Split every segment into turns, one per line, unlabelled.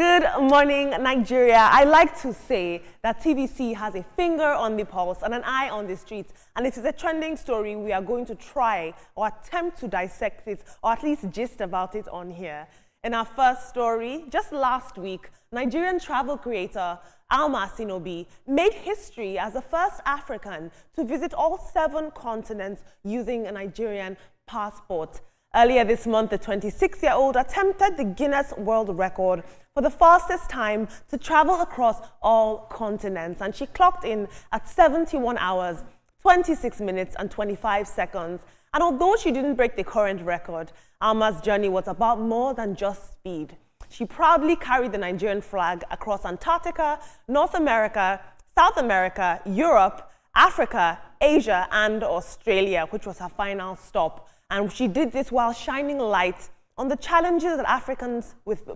Good morning, Nigeria. I like to say that TVC has a finger on the pulse and an eye on the streets. And it is a trending story. We are going to try or attempt to dissect it, or at least gist about it on here. In our first story, just last week, Nigerian travel creator Alma Asinobi made history as the first African to visit all 7 continents using a Nigerian passport. Earlier this month, the 26-year-old attempted the Guinness World Record for the fastest time to travel across all continents, and she clocked in at 71 hours, 26 minutes and 25 seconds. And although she didn't break the current record, Alma's journey was about more than just speed. She proudly carried the Nigerian flag across Antarctica, North America, South America, Europe, Africa, Asia, and Australia, which was her final stop. And she did this while shining light on the challenges that Africans with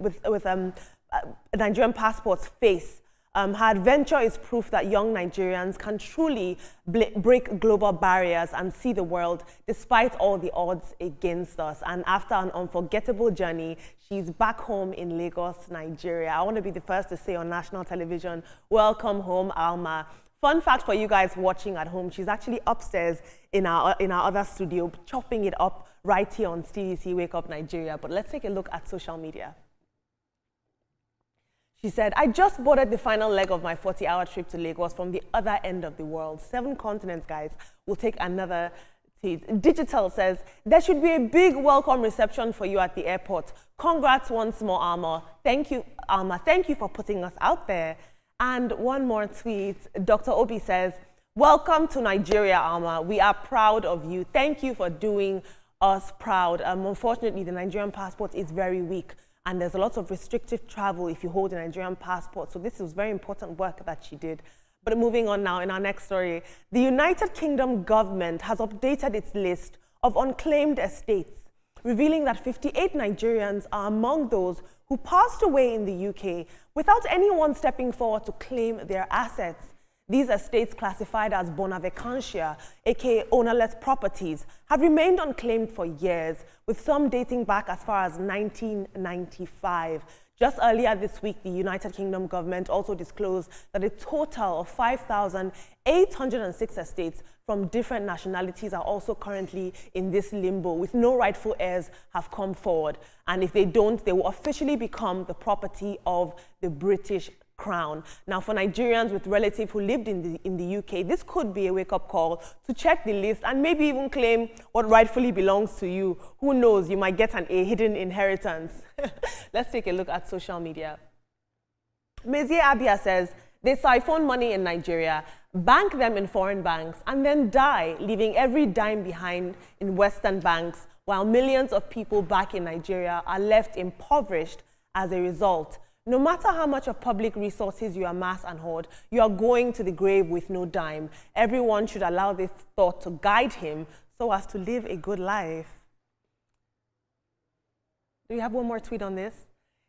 Nigerian passports face. Her adventure is proof that young Nigerians can truly break global barriers and see the world despite all the odds against us. And after an unforgettable journey, she's back home in Lagos, Nigeria. I want to be the first to say on national television, welcome home, Alma. Fun fact for you guys watching at home, she's actually upstairs in our other studio, chopping it up right here on TVC Wake Up Nigeria. But let's take a look at social media. She said, I just boarded the final leg of my 40-hour trip to Lagos from the other end of the world. 7 continents, guys. We'll take another. Digital says, there should be a big welcome reception for you at the airport. Congrats once more, Alma. Thank you, Alma. Thank you for putting us out there. And one more tweet, Dr. Obi says, welcome to Nigeria, Alma. We are proud of you. Thank you for doing us proud. Unfortunately, the Nigerian passport is very weak, and there's a lot of restrictive travel if you hold a Nigerian passport. So this is very important work that she did. But moving on now, in our next story, the United Kingdom government has updated its list of unclaimed estates, revealing that 58 Nigerians are among those who passed away in the UK without anyone stepping forward to claim their assets. These estates, classified as bona vacantia, aka ownerless properties, have remained unclaimed for years, with some dating back as far as 1995. Just earlier this week, the United Kingdom government also disclosed that a total of 5,806 estates from different nationalities are also currently in this limbo, with no rightful heirs have come forward. And if they don't, they will officially become the property of the British Crown. Now, for Nigerians with relatives who lived in the UK, this could be a wake-up call to check the list and maybe even claim what rightfully belongs to you. Who knows, you might get a hidden inheritance. Let's take a look at social media. Mezie Abia says, they siphon money in Nigeria, bank them in foreign banks, and then die, leaving every dime behind in Western banks, while millions of people back in Nigeria are left impoverished as a result. No matter how much of public resources you amass and hoard, you are going to the grave with no dime. Everyone should allow this thought to guide him so as to live a good life. Do we have one more tweet on this?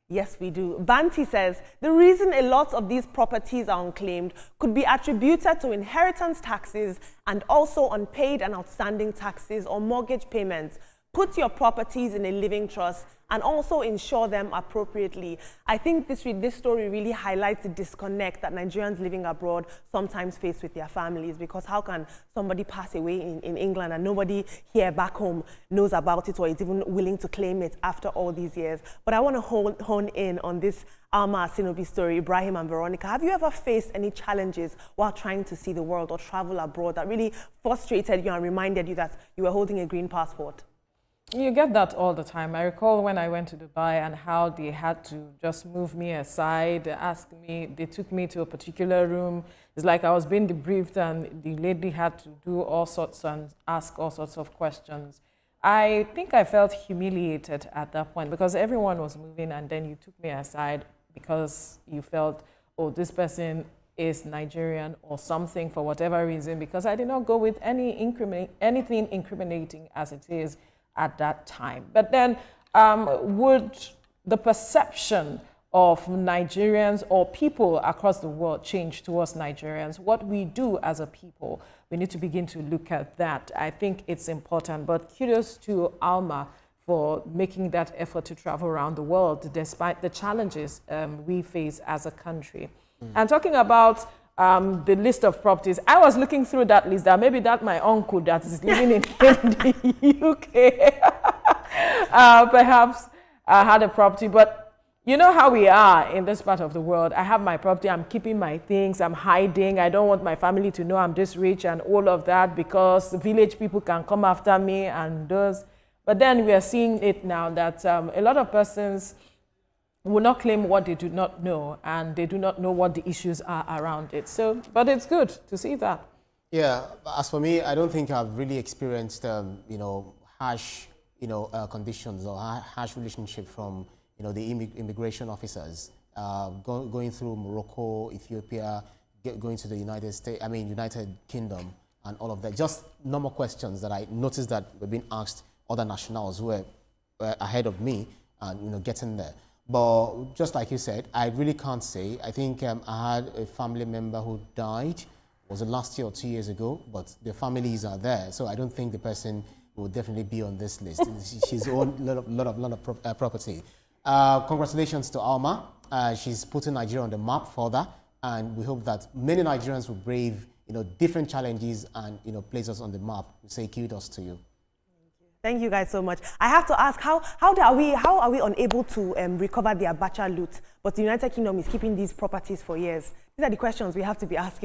Yes, we do. Banti says, the reason a lot of these properties are unclaimed could be attributed to inheritance taxes and also unpaid and outstanding taxes or mortgage payments. Put your properties in a living trust and also insure them appropriately. I think this story really highlights the disconnect that Nigerians living abroad sometimes face with their families, because how can somebody pass away in England and nobody here back home knows about it or is even willing to claim it after all these years? But I want to hone in on this Alma Asinobi story. Ibrahim and Veronica, have you ever faced any challenges while trying to see the world or travel abroad that really frustrated you and reminded you that you were holding a green passport?
You get that all the time. I recall when I went to Dubai and how they had to just move me aside, they took me to a particular room. It's like I was being debriefed and the lady had to do all sorts and ask all sorts of questions. I think I felt humiliated at that point because everyone was moving, and then you took me aside because you felt, oh, this person is Nigerian or something for whatever reason, because I did not go with anything incriminating as it is at that time. But then would the perception of Nigerians or people across the world change towards Nigerians? What we do as a people, we need to begin to look at that. I think it's important. But kudos to Alma for making that effort to travel around the world despite the challenges we face as a country. And talking about the list of properties, I was looking through that list, that maybe that my uncle that is living in the UK perhaps had a property, but you know how we are in this part of the world. I have my property, I'm keeping my things, I'm hiding, I don't want my family to know I'm this rich and all of that, because the village people can come after me and those. But then we are seeing it now that a lot of persons will not claim what they do not know, and they do not know what the issues are around it. So, but it's good to see that.
Yeah, as for me, I don't think I've really experienced, harsh, conditions or harsh relationship from, the immigration officers, going through Morocco, Ethiopia, going to the United Kingdom, and all of that. Just normal questions that I noticed that were being asked other nationals who were ahead of me, and getting there. But just like you said, I really can't say. I think I had a family member who died. Was it last year or 2 years ago? But the families are there, so I don't think the person will definitely be on this list. She's owned a lot of property. Congratulations to Alma. She's putting Nigeria on the map further, and we hope that many Nigerians will brave, different challenges and, place us on the map. We say kudos to you.
Thank you guys so much. I have to ask, how are we unable to recover the Abacha loot, but the United Kingdom is keeping these properties for years? These are the questions we have to be asking.